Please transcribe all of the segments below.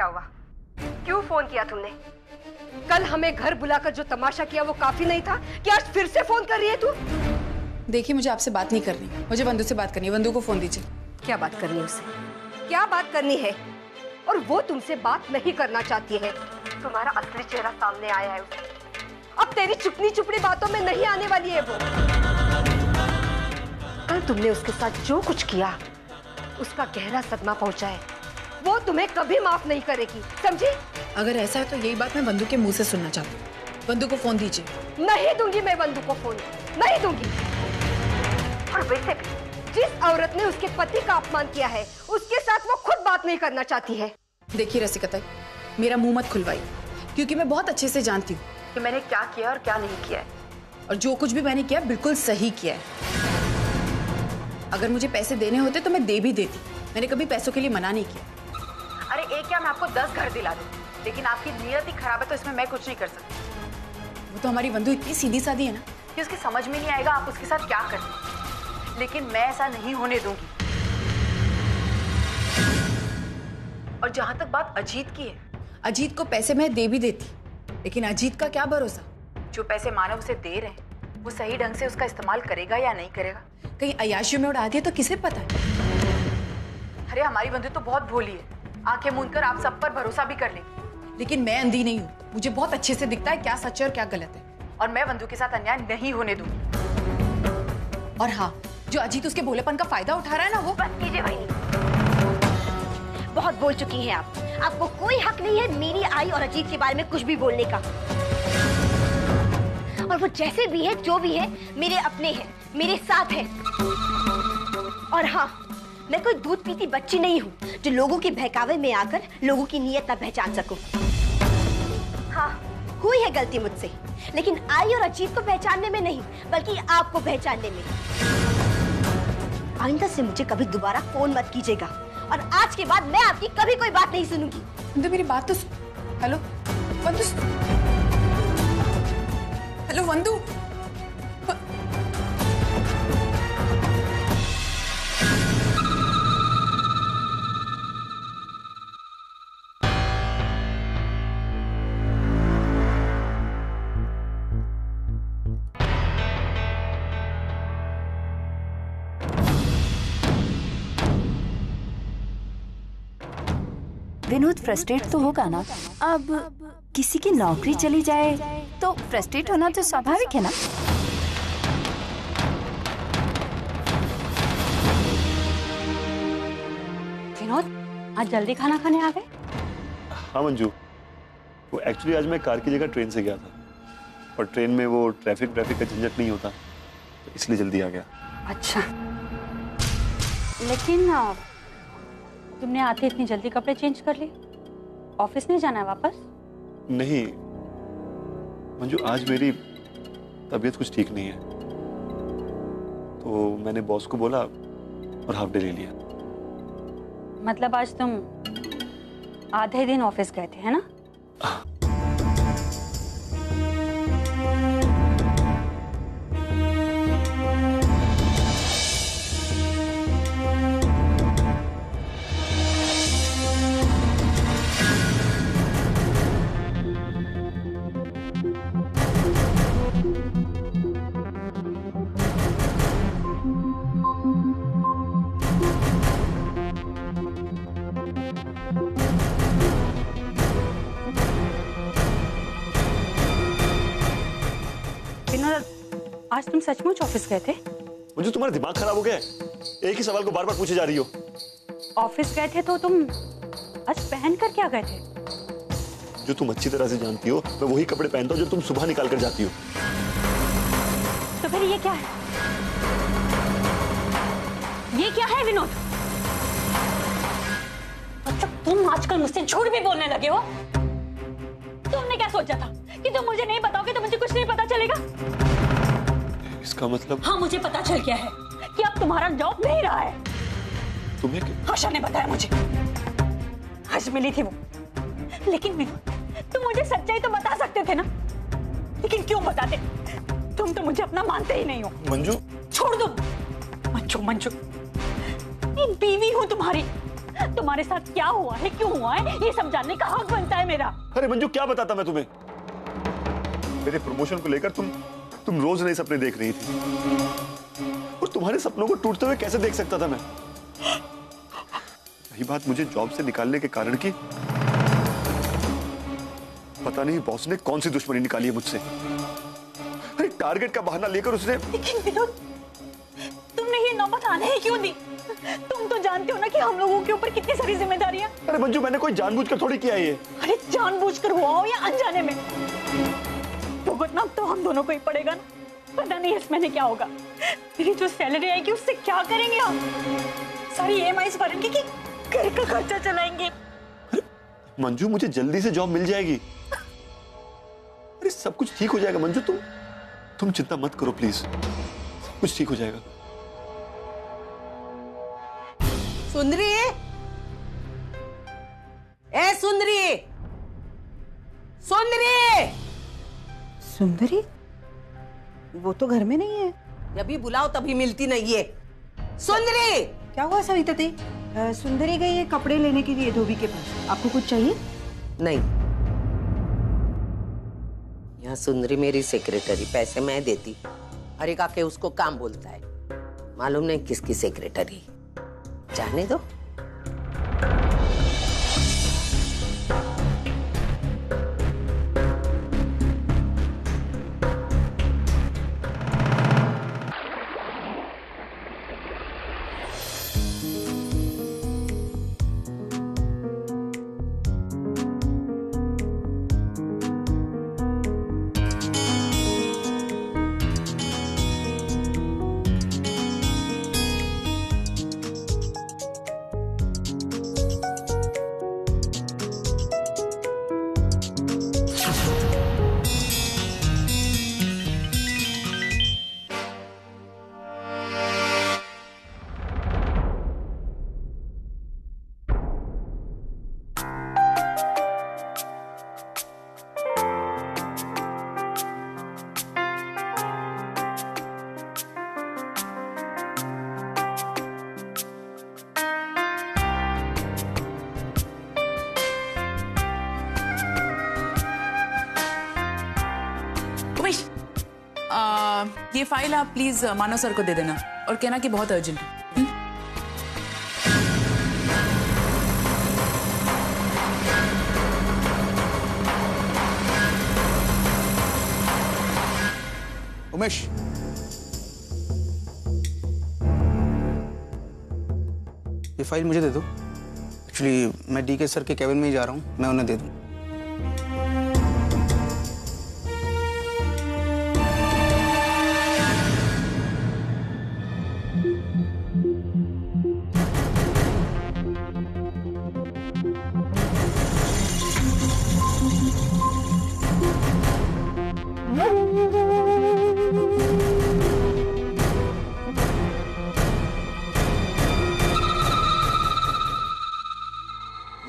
क्या हुआ? क्यों फोन किया तुमने? कल हमें घर बुलाकर जो तमाशा किया वो काफी नहीं था कि आज फिर से फोन कर रही है तू? देखिए, मुझे आपसे बात नहीं करनी, मुझे बंधु से बात करनी है। बंधु को फोन दीजिए। क्या बात करनी है उससे? क्या बात करनी है? और वो तुमसे बात नहीं करना चाहती है। तुम्हारा असली चेहरा सामने आया है उसे। अब तेरी चुपनी चुपड़ी बातों में नहीं आने वाली है वो। कल तुमने उसके साथ जो कुछ किया उसका गहरा सदमा पहुंचा है। वो तुम्हें कभी माफ नहीं करेगी, समझी? अगर ऐसा है तो यही बात मैं बंधु के मुंह से सुनना चाहती हूँ। बंधु को फोन दीजिए। नहीं दूंगी मैं बंधु को फोन, नहीं दूंगी। और वैसे भी जिस औरत ने उसके पति का अपमान किया है उसके साथ वो खुद बात नहीं करना चाहती है। देखिए रसिकताई, मेरा मुंह मत खुलवाइए, क्योंकि मैं बहुत अच्छे से जानती हूँ कि मैंने क्या किया और क्या नहीं किया है। और जो कुछ भी मैंने किया बिल्कुल सही किया है। अगर मुझे पैसे देने होते तो मैं दे भी देती। मैंने कभी पैसों के लिए मना नहीं किया। अरे एक क्या, मैं आपको 10 घर दिला दूं, लेकिन आपकी नीयत ही खराब है तो इसमें मैं कुछ नहीं कर सकती। वो तो हमारी बंधु इतनी सीधी सादी है ना कि उसकी समझ में नहीं आएगा आप उसके साथ क्या करते। लेकिन मैं ऐसा नहीं होने दूंगी। और जहां तक बात अजीत की है, अजीत को पैसे मैं दे भी देती, लेकिन अजीत का क्या भरोसा? जो पैसे मानव उसे दे रहे हैं वो सही ढंग से उसका इस्तेमाल करेगा या नहीं करेगा। कहीं अय्याशियों में उड़ा दिया तो किसे पता है? अरे हमारी बंधु तो बहुत भोली है, आंखें मूंदकर आप सब पर भरोसा भी कर लेगी। लेकिन मैं अंधी नहीं हूँ, मुझे बहुत अच्छे से दिखता है क्या सच है और क्या गलत है। और मैं बंधु के साथ अन्याय नहीं होने दूंगी। और हाँ, जो अजीत उसके भोलेपन का फायदा उठा रहा है ना, वो बस कीजिए भाई, बहुत बोल चुकी हैं आप। आपको कोई हक नहीं है मेरी आई और अजीत के बारे में कुछ भी बोलने का। और वो जैसे भी है, जो भी है, मेरे अपने हैं, मेरे साथ है। और हाँ, मैं कोई दूध पीती बच्ची नहीं हूँ जो लोगों के बहकावे में आकर लोगों की नीयत न पहचान सकूं। हाँ, हुई है गलती मुझसे, लेकिन आई और अजीत को पहचानने में नहीं, बल्कि आपको पहचानने में। आइंदा से मुझे कभी दोबारा फोन मत कीजिएगा, और आज के बाद मैं आपकी कभी कोई बात नहीं सुनूंगी। बंधु मेरी बात तो सुन। हेलो बंधु, हेलो बंधु। विनोद फ्रस्ट्रेट तो होगा ना। अब किसी की नौकरी चली जाए तो फ्रस्ट्रेट होना तो स्वाभाविक है ना। विनोद, आज जल्दी खाना खाने आ गए? हाँ मंजू, वो एक्चुअली आज मैं कार की जगह ट्रेन से गया था, और ट्रेन में वो ट्रैफिक का झंझट नहीं होता, तो इसलिए जल्दी आ गया। अच्छा, लेकिन तुमने आते इतनी जल्दी कपड़े चेंज कर लिए? ऑफिस नहीं जाना है वापस? नहीं मंजू, आज मेरी तबीयत कुछ ठीक नहीं है, तो मैंने बॉस को बोला और हाफ डे ले लिया। मतलब आज तुम आधे दिन ऑफिस गए थे, है ना? आज तुम सचमुच ऑफिस गए थे? मुझे तुम्हारा दिमाग खराब हो गया है? एक ही सवाल को बार बार पूछे जा रही हो। ऑफिस गए थे तो तुम आज पहन कर क्या गए थे? जो तुम अच्छी तरह से जानती हो, मैं वही कपड़े पहनता हूँ जो तुम सुबह निकाल कर जाती हो। तो फिर ये क्या है? ये क्या है विनोद? मतलब तुम आजकल मुझसे झूठ भी बोलने लगे हो? तुमने क्या सोचा था कि तुम मुझे नहीं बताओगे तो मुझे कुछ नहीं पता चलेगा? इसका मतलब? हाँ, मुझे पता चल गया है कि अब तुम्हारा जॉब नहीं रहा है। तुम्हें आशा ने बताया मुझे, आज मिली थी वो। लेकिन विनोद, तुम मुझे सच्चाई तो बता सकते थे ना, लेकिन क्यों बताते? तुम तो मुझे अपना मानते ही नहीं हो। मंजू, छोड़ दो। मंजू, मंजू, एक बीवी हूं तुम्हारी, तुम्हारे साथ क्या हुआ है, क्यों हुआ है, ये सब जानने का हक बनता है मेरा। अरे मंजू क्या बताता मैं तुम्हें? मेरे प्रमोशन को लेकर तुम रोज नए सपने देख रही थी, और तुम्हारे सपनों को टूटते हुए कैसे देख सकता था मैं? रही बात मुझे जॉब से निकालने के कारण की, पता नहीं बॉस ने कौन सी दुश्मनी निकाली है मुझसे। अरे टारगेट का बहाना लेकर उसने। लेकिन विनोद, तुमने ये नौबत आने ही क्यों दी? तुम तो जानते हो ना कि हम लोगों के ऊपर कितनी सारी जिम्मेदारियां। अरे मंजू मैंने कोई जानबूझकर थोड़ी किया ये। अरे जानबूझकर हुआ हो या अनजाने में, भुगतना तो हम दोनों को ही पड़ेगा ना। पता नहीं इस महीने क्या होगा, मेरी जो सैलरी आएगी उससे क्या करेंगे हम? सारी EMIs भरेंगे कि घर का खर्चा चलाएंगे? मंजू मुझे जल्दी से जॉब मिल जाएगी। अरे सब कुछ ठीक हो जाएगा मंजू, तुम चिंता मत करो प्लीज, सब कुछ ठीक हो जाएगा। सुंदरी, ए सुंदरी, सुंदरी, सुंदरी? वो तो घर में नहीं है। जब बुलाओ तभी मिलती नहीं है। सुंदरी, क्या हुआ सविता दी? सुंदरी गई है कपड़े लेने के लिए धोबी के पास। आपको कुछ चाहिए? नहीं, यहाँ सुंदरी मेरी सेक्रेटरी, पैसे मैं देती। अरे काके उसको काम बोलता है, मालूम नहीं किसकी सेक्रेटरी। जाने दो। ये फाइल आप प्लीज मानव सर को दे देना और कहना कि बहुत अर्जेंट है। उमेश, ये फाइल मुझे दे दो। एक्चुअली मैं DK सर के केबिन में ही जा रहा हूँ, मैं उन्हें दे दूँ।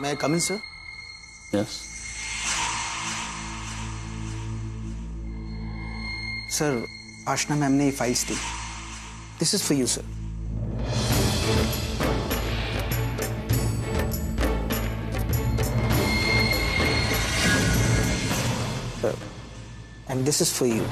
May I come in, sir? Yes. Sir, Aashna ma'am ने ये files the. This is for you, sir. And this is for you.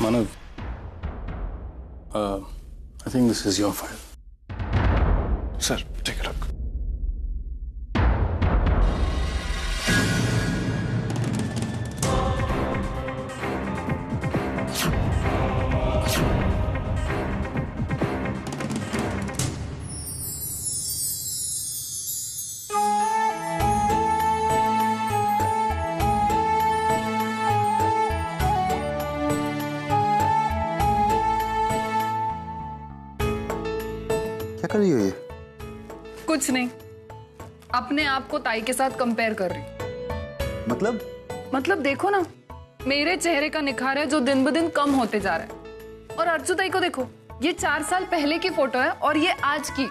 Manav, I think this is your file. Sir, take a look. क्या कर रही हो ये? कुछ नहीं, अपने आप को ताई के साथ कंपेयर कर रही। मतलब देखो ना, मेरे चेहरे का निखार है जो दिन ब दिन कम होते जा रहा है। और अर्चू ताई को देखो, ये 4 साल पहले की फोटो है और ये आज की।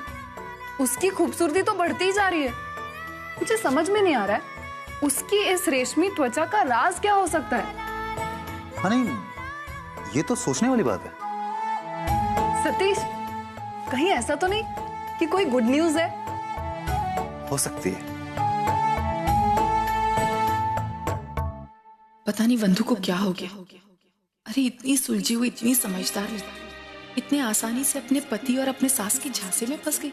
उसकी खूबसूरती तो बढ़ती ही जा रही है। मुझे समझ में नहीं आ रहा है उसकी इस रेशमी त्वचा का राज क्या हो सकता है। हाँ नहीं, ये तो सोचने वाली बात है। सतीश, कहीं ऐसा तो नहीं कि कोई गुड न्यूज है? हो सकती है। पता नहीं वंदु को क्या हो गया। अरे इतनी सुलझी हुई, इतनी समझदार, इतने आसानी से अपने पति और अपने सास की झांसे में फंस गई,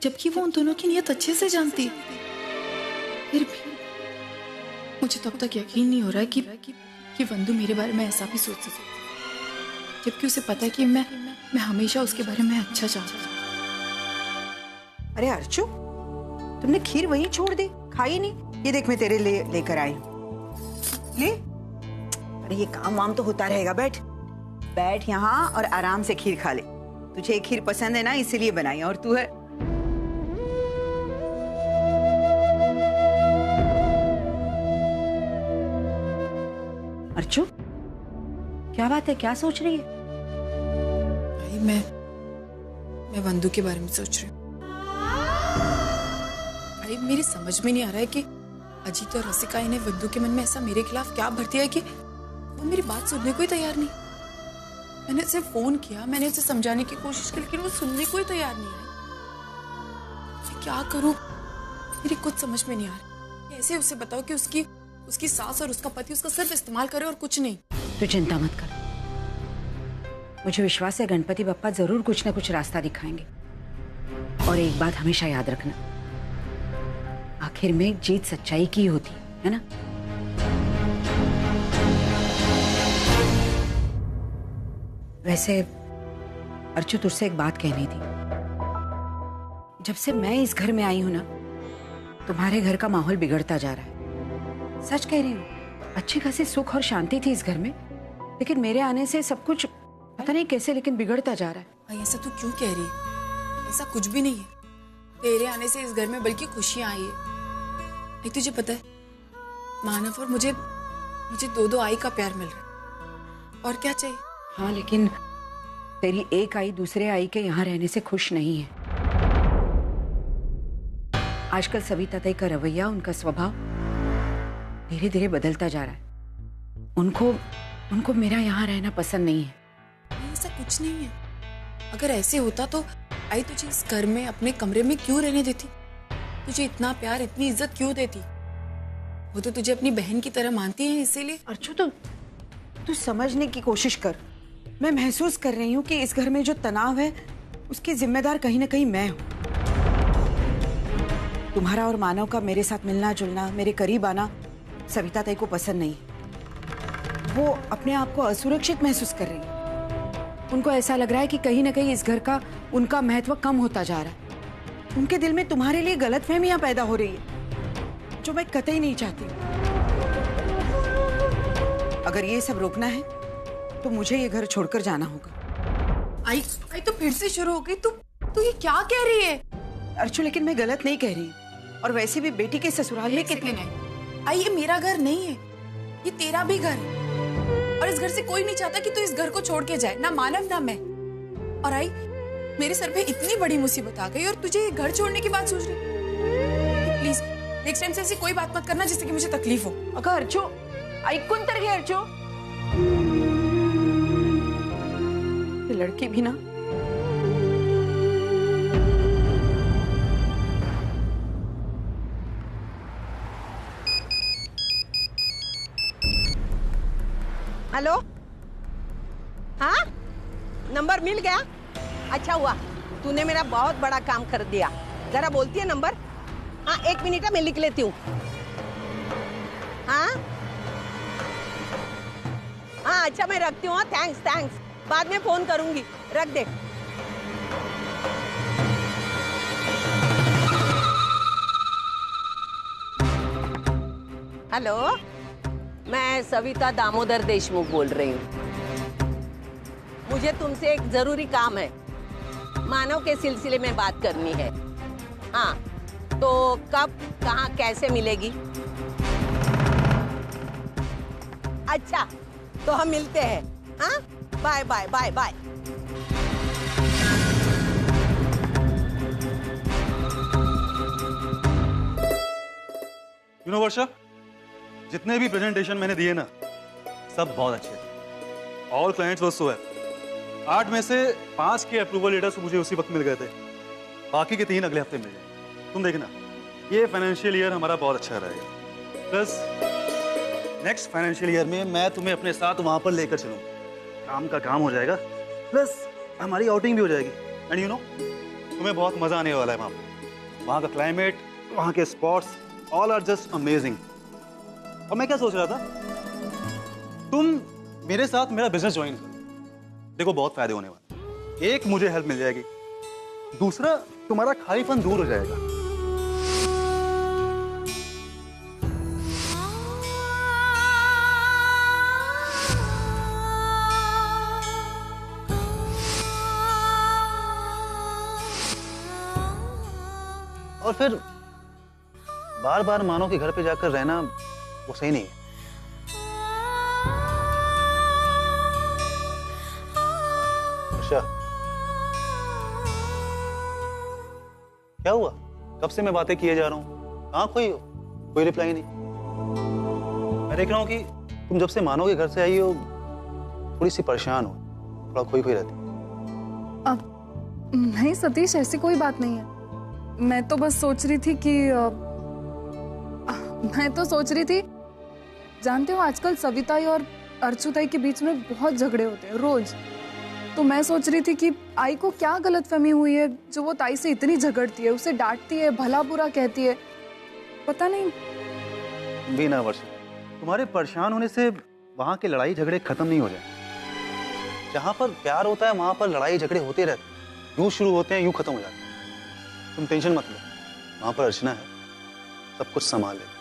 जबकि वो उन दोनों की नियत अच्छे से जानती है। फिर भी मुझे तो अब तक यकीन नहीं हो रहा है कि वंदु मेरे बारे में ऐसा भी सोच सके, जबकि उसे पता है कि मैं हमेशा उसके बारे में अच्छा चाहती हूँ। अरे अर्चू, तुमने खीर वहीं छोड़ दी, खाई नहीं? ये देख, मैं तेरे लिए लेकर आई हूँ, ले। अरे ये काम वाम तो होता रहेगा, बैठ बैठ यहाँ और आराम से खीर खा ले। तुझे खीर पसंद है ना, इसीलिए बनाई। और तू है अर्चू, क्या बात है, क्या सोच रही है? भाई मैं वंदु के बारे में सोच रही हूँ। भाई मेरी समझ में नहीं आ रहा है कि अजीत और रसिका ने वंदु के मन में ऐसा मेरे खिलाफ क्या भर दिया है कि वो मेरी बात सुनने को ही तैयार नहीं। मैंने उसे फोन किया, मैंने उसे समझाने की कोशिश की, लेकिन वो सुनने को ही तैयार नहीं है। मैं क्या करूं, मेरी कुछ समझ में नहीं आ रहा। ऐसे उसे बताओ कि उसकी सास और उसका पति उसका सिर्फ इस्तेमाल करे और कुछ नहीं। तू चिंता मत कर, मुझे विश्वास है गणपति बप्पा जरूर कुछ ना कुछ रास्ता दिखाएंगे। और एक बात हमेशा याद रखना, आखिर में जीत सच्चाई की होती है ना? वैसे अर्चू, तुझसे एक बात कहनी थी। जब से मैं इस घर में आई हूं ना, तुम्हारे घर का माहौल बिगड़ता जा रहा है। सच कह रही हूँ, अच्छी खासी सुख और शांति थी इस घर में, लेकिन मेरे आने से सब कुछ पता नहीं कैसे लेकिन बिगड़ता जा रहा है। ऐसा तू क्यों कह रही है? ऐसा कुछ भी नहीं है। तेरे आने से इस घर में बल्कि खुशियां आई है। तुझे पता है, मानव और मुझे 2 आई का प्यार मिल रहा है, और क्या चाहिए? हाँ, लेकिन तेरी एक आई दूसरे आई के यहाँ रहने से खुश नहीं है। आजकल सविता ताई का रवैया, उनका स्वभाव धीरे धीरे बदलता जा रहा है। उनको मेरा यहाँ रहना पसंद नहीं है। ऐसा कुछ नहीं है। अगर ऐसे होता तो आई तुझे इस घर में अपने कमरे में क्यों रहने देती? तुझे इतना प्यार, इतनी इज्जत क्यों देती? वो तो तुझे अपनी बहन की तरह मानती है, इसीलिए। अर्चू, तू समझने की कोशिश कर। मैं महसूस कर रही हूँ कि इस घर में जो तनाव है उसकी जिम्मेदार कहीं ना कहीं मैं हूँ। तुम्हारा और मानव का मेरे साथ मिलना जुलना, मेरे करीब आना सविता ताई को पसंद नहीं। वो अपने आप को असुरक्षित महसूस कर रही है। उनको ऐसा लग रहा है कि कहीं ना कहीं इस घर का उनका महत्व कम होता जा रहा है। उनके दिल में तुम्हारे लिए गलतफहमियां पैदा हो रही है, जो मैं कतई नहीं चाहती। अगर ये सब रोकना है तो मुझे ये घर छोड़कर जाना होगा। आई तो फिर से शुरू हो गई। तू ये क्या कह रही है? अर्चू, लेकिन मैं गलत नहीं कह रही। और वैसे भी बेटी के ससुराल में कितने नहीं। आई, ये मेरा घर नहीं है, ये तेरा भी घर है। और इस घर से कोई नहीं चाहता कि तू इस घर को छोड़ के जाए, ना मानव ना मैं। और आई, मेरे सर पे इतनी बड़ी मुसीबत आ गई और तुझे ये घर छोड़ने की बात सोच रही? प्लीज नेक्स्ट टाइम से ऐसी कोई बात मत करना जिससे कि मुझे तकलीफ हो। अगर अर्चू, ऐकून तर घे अर्चू, ये लड़की भी ना। हेलो, हाँ, नंबर मिल गया? अच्छा हुआ, तूने मेरा बहुत बड़ा काम कर दिया। जरा बोलती है नंबर? हाँ, 1 मिनट है, मैं लिख लेती हूँ। हाँ हाँ, अच्छा मैं रखती हूँ। थैंक्स, बाद में फोन करूंगी, रख दे। हेलो, मैं सविता दामोदर देशमुख बोल रही हूँ। मुझे तुमसे एक जरूरी काम है। मानव के सिलसिले में बात करनी है। हाँ, तो कब, कहाँ, कैसे मिलेगी? अच्छा, तो हम मिलते हैं। हाँ, bye bye bye bye. You know Varsha, जितने भी प्रेजेंटेशन मैंने दिए ना, सब बहुत अच्छे थे। ऑल क्लाइंट्स वर सो हैप्पी। 8 में से 5 के अप्रूवल लेटर्स मुझे उसी वक्त मिल गए थे, बाकी के 3 अगले हफ्ते मिल गए। तुम देखना, ये फाइनेंशियल ईयर हमारा बहुत अच्छा रहेगा। प्लस नेक्स्ट फाइनेंशियल ईयर में मैं तुम्हें अपने साथ वहां पर लेकर चलूंगा। काम का काम हो जाएगा, प्लस हमारी आउटिंग भी हो जाएगी। एंड यू नो, तुम्हें बहुत मजा आने वाला है वहां पर। वहां का क्लाइमेट, वहां के spots, all are just amazing. और मैं क्या सोच रहा था, तुम मेरे साथ मेरा बिजनेस ज्वाइन करो। देखो, बहुत फायदे होने वाले। एक, मुझे हेल्प मिल जाएगी, दूसरा तुम्हारा खालीपन दूर हो जाएगा। और फिर बार बार मानो कि घर पे जाकर रहना वो सही नहीं है। अच्छा, क्या हुआ? कब से मैं बातें किए जा रहा हूँ, कहाँ खोई हो? कोई रिप्लाई नहीं। मैं देख रहा हूँ कि तुम जब से मानो के घर से आई हो थोड़ी सी परेशान हो, थोड़ा खोई खोई रहती। अब नहीं सतीश, ऐसी कोई बात नहीं है। मैं तो बस सोच रही थी कि जानते हो आजकल सविताई और अर्चुताई के बीच में बहुत झगड़े होते हैं रोज। तो मैं सोच रही थी कि आई को क्या गलतफहमी हुई है जो वो ताई से इतनी झगड़ती है, उसे डांटती है, भला बुरा कहती है, पता नहीं। बीना वर्षा, तुम्हारे परेशान होने से वहां के लड़ाई झगड़े खत्म नहीं हो जाए। जहां पर प्यार होता है वहां पर लड़ाई झगड़े होते रहते हैं। यूं शुरू होते हैं, यूं खत्म हो जाते हैं। तुम टेंशन मत लो, वहां पर अर्चना है, सब कुछ संभाल ले।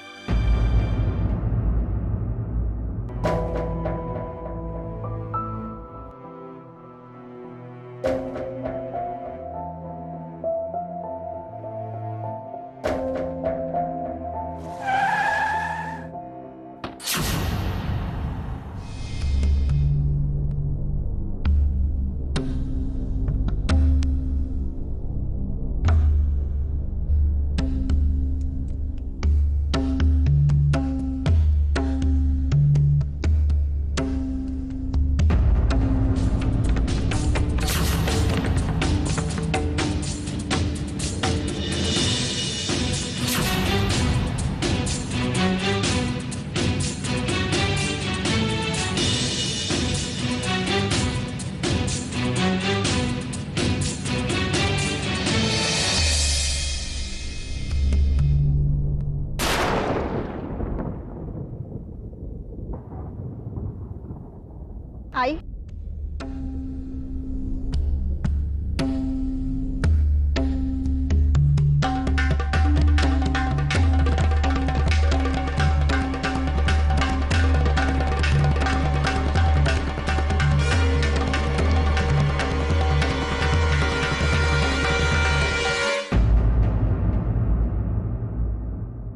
आई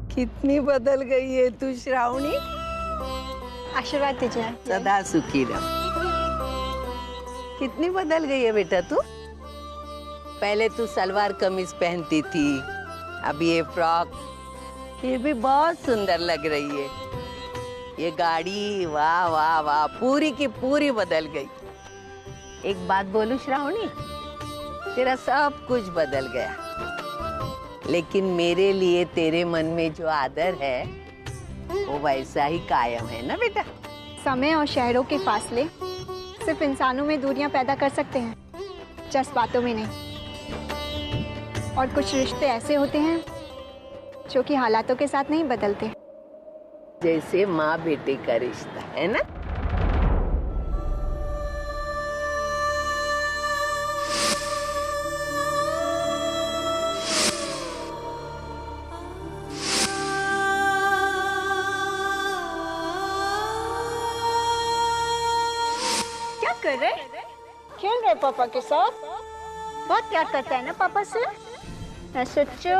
कितनी बदल गई है तू श्रावणी। आशीर्वाद दीजिए। सदा सुखी रहो। कितनी बदल गई है बेटा तू। पहले तू सलवार कमीज पहनती थी, अब ये फ्रॉक, ये भी बहुत सुंदर लग रही है। ये गाड़ी, वाह वाह वाह, पूरी की पूरी बदल गई। एक बात बोलूं श्रावणी, तेरा सब कुछ बदल गया, लेकिन मेरे लिए तेरे मन में जो आदर है वो वैसा ही कायम है ना बेटा। समय और शहरों के फासले सिर्फ इंसानों में दूरियां पैदा कर सकते हैं, जज्बातों में नहीं। और कुछ रिश्ते ऐसे होते हैं जो कि हालातों के साथ नहीं बदलते, जैसे माँ बेटे का रिश्ता है ना। कर रहे? खेल रहे पापा के साथ। बहुत प्यार करता है ना पापा से? है सच्चू?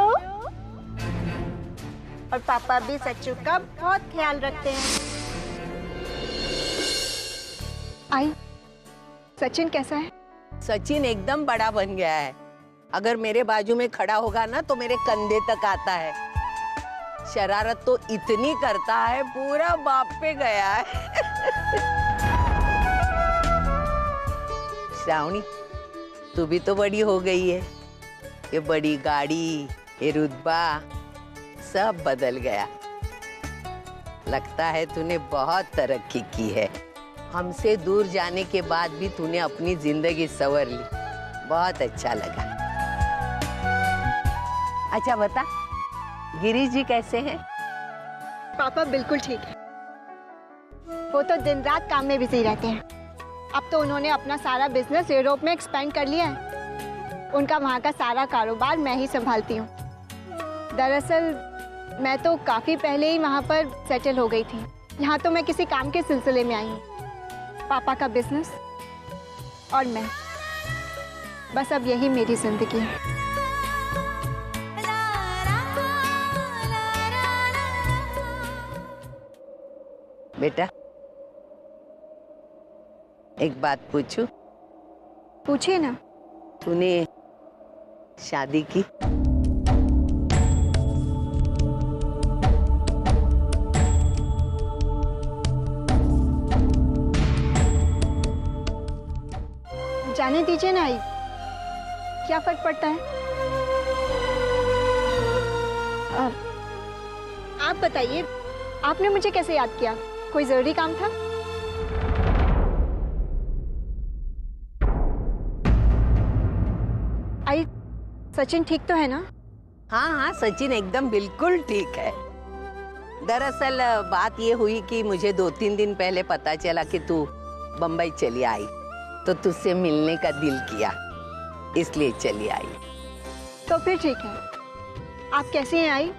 और पापा भी सच्चू का बहुत ख्याल रखते हैं। आई, सचिन कैसा है? सचिन एकदम बड़ा बन गया है। अगर मेरे बाजू में खड़ा होगा ना तो मेरे कंधे तक आता है। शरारत तो इतनी करता है, पूरा बाप पे गया है। श्रावणी, तू भी तो बड़ी हो गई है। ये बड़ी गाड़ी, ये रुतबा, सब बदल गया। लगता है तूने बहुत तरक्की की है। हमसे दूर जाने के बाद भी तूने अपनी जिंदगी संवर ली। बहुत अच्छा लगा। अच्छा बता, गिरीश जी कैसे हैं? पापा बिल्कुल ठीक है। वो तो दिन रात काम में बिजी रहते हैं। अब तो उन्होंने अपना सारा बिजनेस यूरोप में एक्सपेंड कर लिया है। उनका वहाँ का सारा कारोबार मैं ही संभालती हूँ। दरअसल मैं तो काफी पहले ही वहाँ पर सेटल हो गई थी। यहाँ तो मैं किसी काम के सिलसिले में आई हूँ। पापा का बिजनेस और मैं, बस अब यही मेरी जिंदगी है। बेटा, एक बात पूछूं? पूछिए ना। तूने शादी की? जाने दीजिए ना आई, क्या फर्क पड़ता है? आप बताइए, आपने मुझे कैसे याद किया? कोई जरूरी काम था? आई, सचिन ठीक तो है ना? हाँ हाँ, सचिन एकदम बिल्कुल ठीक है। दरअसल बात ये हुई कि मुझे 2-3 दिन पहले पता चला कि तू बम्बई चली आई, तो तुझसे मिलने का दिल किया, इसलिए चली आई। तो फिर ठीक है। आप कैसी हैं आई?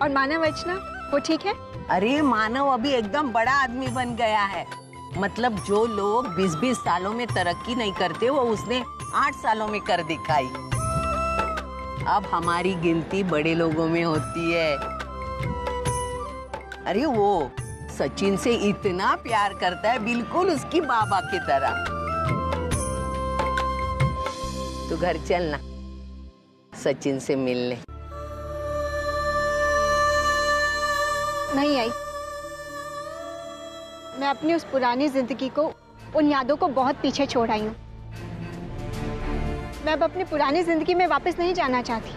और मानव अर्चना, वो ठीक है? अरे मानव अभी एकदम बड़ा आदमी बन गया है। मतलब जो लोग 20-20 सालों में तरक्की नहीं करते, वो उसने 8 सालों में कर दिखाई। अब हमारी गिनती बड़े लोगों में होती है। अरे वो सचिन से इतना प्यार करता है, बिल्कुल उसकी बाबा की तरह। तू घर चलना, सचिन से मिलने। नहीं आई, मैं अपनी उस पुरानी जिंदगी को, उन यादों को बहुत पीछे छोड़ आई हूँ। मैं अब अपनी पुरानी जिंदगी में वापस नहीं जाना चाहती।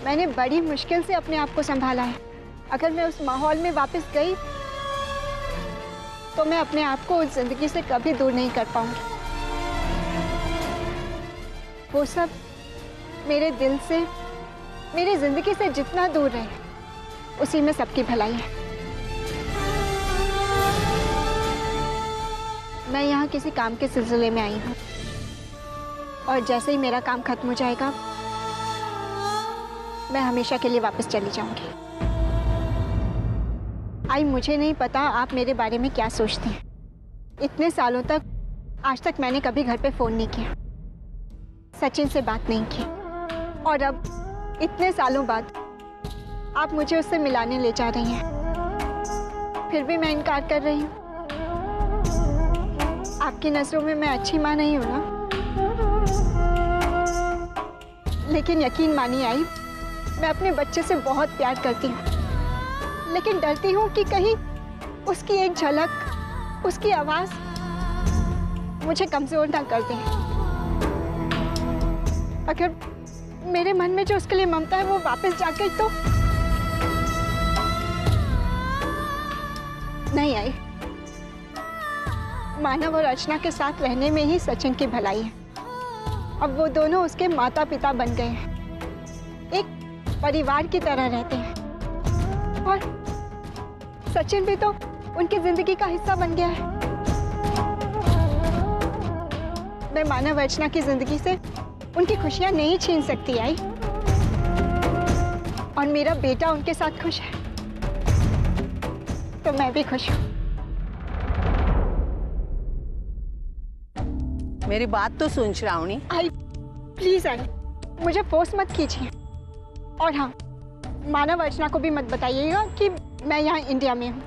मैंने बड़ी मुश्किल से अपने आप को संभाला है। अगर मैं उस माहौल में वापस गई तो मैं अपने आप को उस जिंदगी से कभी दूर नहीं कर पाऊंगी। वो सब मेरे दिल से, मेरी जिंदगी से जितना दूर रहे, उसी में सबकी भलाई है। मैं यहाँ किसी काम के सिलसिले में आई हूँ, और जैसे ही मेरा काम खत्म हो जाएगा, मैं हमेशा के लिए वापस चली जाऊंगी। आई, मुझे नहीं पता आप मेरे बारे में क्या सोचती हैं। इतने सालों तक, आज तक मैंने कभी घर पे फोन नहीं किया, सचिन से बात नहीं की, और अब इतने सालों बाद आप मुझे उससे मिलाने ले जा रही हैं। फिर भी मैं इनकार कर रही हूँ। आपकी नजरों में मैं अच्छी माँ नहीं हूँ ना? लेकिन यकीन मानिए आई, मैं अपने बच्चे से बहुत प्यार करती हूँ, लेकिन डरती हूँ कि कहीं उसकी एक झलक, उसकी आवाज मुझे कमजोर ना कर दे। अगर मेरे मन में जो उसके लिए ममता है वो वापस जा गई तो? नहीं आई, मानव और अर्चना के साथ रहने में ही सचिन की भलाई है। अब वो दोनों उसके माता पिता बन गए हैं, एक परिवार की तरह रहते हैं, और सचिन भी तो उनकी जिंदगी का हिस्सा बन गया है। मैं मानव अर्चना की जिंदगी से उनकी खुशियां नहीं छीन सकती आई, और मेरा बेटा उनके साथ खुश है तो मैं भी खुश हूँ। मेरी बात तो सुन श्रावणी। आई, प्लीज आई, मुझे फोर्स मत कीजिए। और हाँ, मानव अर्चना को भी मत बताइएगा कि मैं यहाँ इंडिया में हूँ।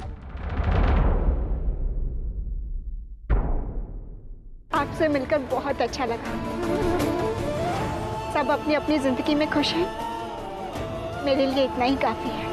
आपसे मिलकर बहुत अच्छा लगा। सब अपनी अपनी जिंदगी में खुश हैं, मेरे लिए इतना ही काफी है।